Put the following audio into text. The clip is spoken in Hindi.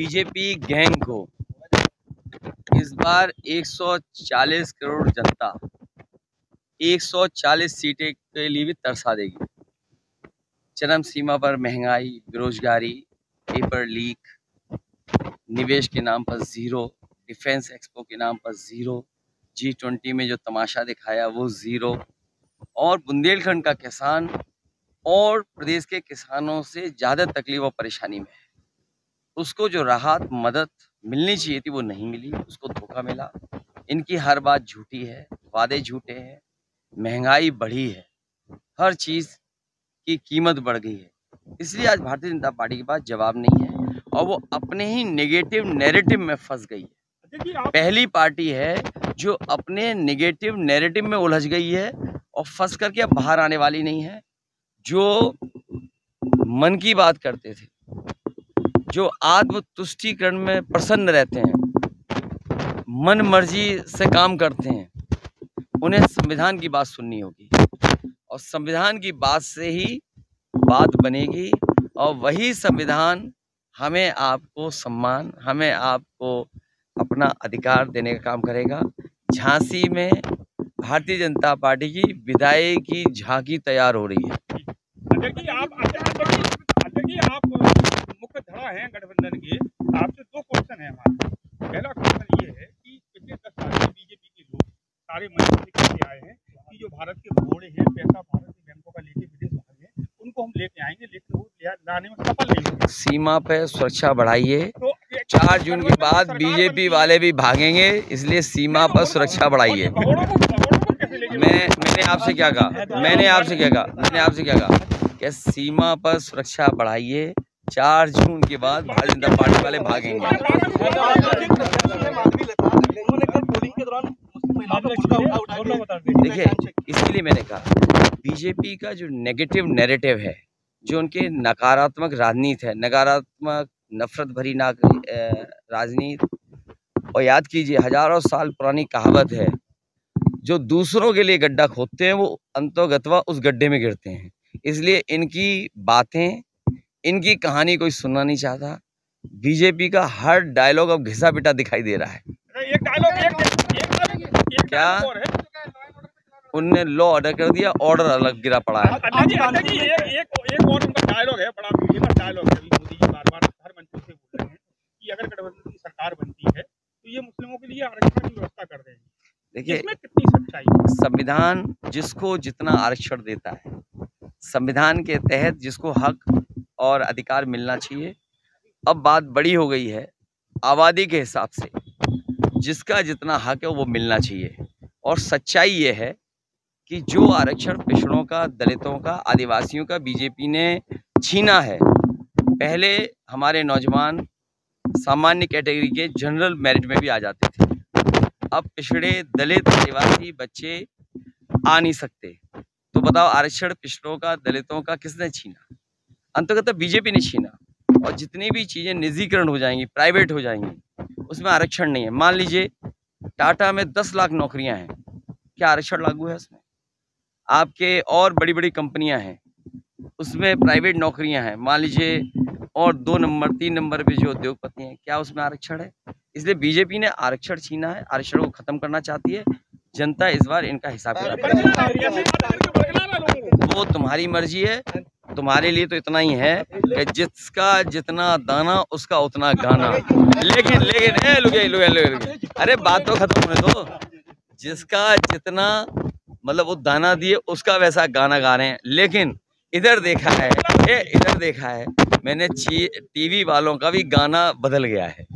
बीजेपी गैंग को इस बार 140 करोड़ जनता 140 सीटें के लिए भी तरसा देगी। चरम सीमा पर महंगाई, बेरोजगारी, पेपर लीक, निवेश के नाम पर जीरो, डिफेंस एक्सपो के नाम पर जीरो, G20 में जो तमाशा दिखाया वो जीरो, और बुंदेलखंड का किसान और प्रदेश के किसानों से ज़्यादा तकलीफ और परेशानी में है। उसको जो राहत मदद मिलनी चाहिए थी वो नहीं मिली, उसको धोखा मिला। इनकी हर बात झूठी है, वादे झूठे हैं, महंगाई बढ़ी है, हर चीज़ की कीमत बढ़ गई है। इसलिए आज भारतीय जनता पार्टी के पास जवाब नहीं है और वो अपने ही नेगेटिव नैरेटिव में फंस गई है। पहली पार्टी है जो अपने नेगेटिव नैरेटिव में उलझ गई है और फंस करके अब बाहर आने वाली नहीं है। जो मन की बात करते थे, जो आत्मतुष्टिकरण में प्रसन्न रहते हैं, मन मर्जी से काम करते हैं, उन्हें संविधान की बात सुननी होगी और संविधान की बात से ही बात बनेगी और वही संविधान हमें आपको सम्मान, हमें आपको अपना अधिकार देने का काम करेगा। झांसी में भारतीय जनता पार्टी की विदाई की झांकी तैयार हो रही है। आप मुख्य धड़ा हैं गठबंधन के, आपसे दो क्वेश्चन है हमारे। पहला क्वेश्चन ये है कि पिछले 10 साल में बीजेपी के लोग सारे मंच से कहते आए हैं कि जो भारत के भगोड़े हैं, पैसा भारत के बैंकों का लेके विदेश भागे हैं, उनको हम लेके आएंगे, लेकिन वो लाने में सफल नहीं होंगे। सीमा पे सुरक्षा बढ़ाइए। तो 4 जून के बाद बीजेपी वाले भी भागेंगे, इसलिए सीमा पर सुरक्षा बढ़ाइए। मैंने आपसे क्या कहा कि सीमा पर सुरक्षा बढ़ाइए। 4 जून के बाद भारतीय जनता पार्टी वाले भागेंगे। देखिए, इसलिए मैंने कहा बीजेपी का जो नेगेटिव नैरेटिव है, जो उनके नकारात्मक राजनीति है, नकारात्मक नफरत भरी राजनीति, और याद कीजिए हजारों साल पुरानी कहावत है, जो दूसरों के लिए गड्ढा खोदते हैं वो अंतोगत्वा उस गड्ढे में गिरते हैं। इसलिए इनकी बातें, इनकी कहानी कोई सुनना नहीं चाहता। बीजेपी का हर डायलॉग अब घिसा पिटा दिखाई दे रहा है। क्या उनने लॉ ऑर्डर कर दिया, ऑर्डर अलग गिरा पड़ा है। एक और उनका डायलॉग है, बड़ा फेमस डायलॉग है, मोदी जी बार-बार हर मंच से बोल रहे हैं कि अगर गठबंधन की सरकार बनती है तो ये मुस्लिमों के लिए आरक्षण की व्यवस्था कर देंगे। देखिए, इसमें कितनी सच्चाई है? संविधान जिसको जितना आरक्षण देता है, संविधान के तहत जिसको हक और अधिकार मिलना चाहिए, अब बात बड़ी हो गई है, आबादी के हिसाब से जिसका जितना हक है वो मिलना चाहिए। और सच्चाई ये है कि जो आरक्षण पिछड़ों का, दलितों का, आदिवासियों का बीजेपी ने छीना है। पहले हमारे नौजवान सामान्य कैटेगरी के जनरल मेरिट में भी आ जाते थे, अब पिछड़े, दलित, आदिवासी बच्चे आ नहीं सकते। तो बताओ, आरक्षण पिछड़ों का, दलितों का किसने छीना? अंततः बीजेपी ने छीना। और जितनी भी चीज़ें निजीकरण हो जाएंगी, प्राइवेट हो जाएंगी, उसमें आरक्षण नहीं है। मान लीजिए टाटा में 10 लाख नौकरियां हैं, क्या आरक्षण लागू है उसमें? आपके और बड़ी बड़ी कंपनियां हैं, उसमें प्राइवेट नौकरियां हैं, मान लीजिए, और 2 नंबर 3 नंबर पे जो उद्योगपति हैं, क्या उसमें आरक्षण है? इसलिए बीजेपी ने आरक्षण छीना है, आरक्षण को खत्म करना चाहती है। जनता इस बार इनका हिसाब वो तुम्हारी मर्जी है। तुम्हारे लिए तो इतना ही है कि जिसका जितना दाना उसका उतना गाना। लेकिन लुके, अरे बात तो खत्म होने दो। जिसका जितना मतलब वो दाना दिए उसका वैसा गाना गा रहे हैं। लेकिन इधर देखा है मैंने, टीवी वालों का भी गाना बदल गया है।